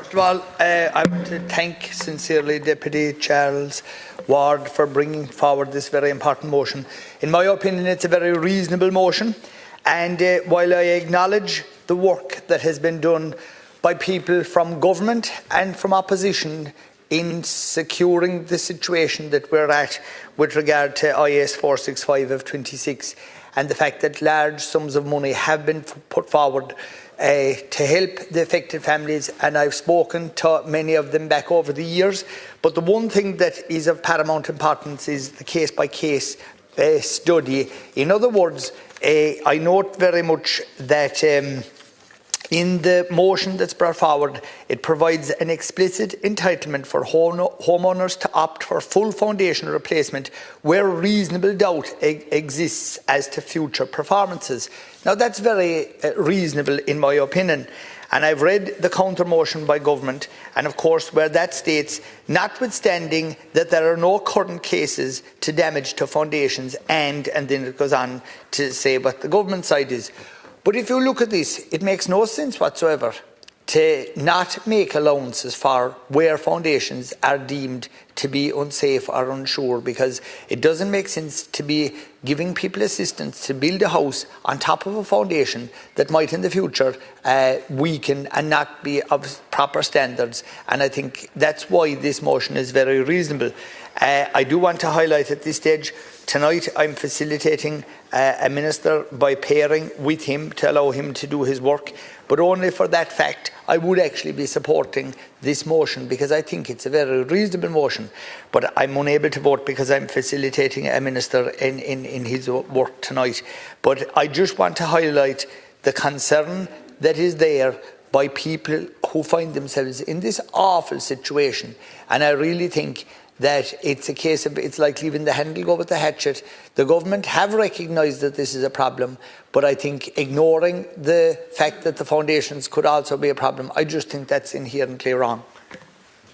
First of all, I want to thank sincerely Deputy Charles Ward for bringing forward this very important motion. In my opinion, it's a very reasonable motion, and while I acknowledge the work that has been done by people from government and from opposition in securing the situation that we're at with regard to IS 465 of 26, and the fact that large sums of money have been put forward to help the affected families, and I've spoken to many of them back over the years. But the one thing that is of paramount importance is the case-by-case study. In other words, I note very much that in the motion that's brought forward, it provides an explicit entitlement for homeowners to opt for full foundation replacement where reasonable doubt exists as to future performances. Now, that's very reasonable in my opinion. And I've read the counter motion by government, and of course where that states, notwithstanding that there are no current cases to damage to foundations, and then it goes on to say what the government side is. But if you look at this, it makes no sense whatsoever to not make allowances for where foundations are deemed to be unsafe or unsure, because it doesn't make sense to be giving people assistance to build a house on top of a foundation that might in the future weaken and not be of proper standards. And I think that's why this motion is very reasonable. I do want to highlight at this stage, tonight I'm facilitating a minister by pairing with him to allow him to do his work, but only for that fact I would actually be supporting this motion, because I think it's a very reasonable motion. But I'm unable to vote because I'm facilitating a minister in his work tonight. But I just want to highlight the concern that is there by people who find themselves in this awful situation, and I really think that it's a case of, it's like leaving the handle go with the hatchet. The government have recognised that this is a problem, but I think ignoring the fact that the foundations could also be a problem, I just think that's inherently wrong.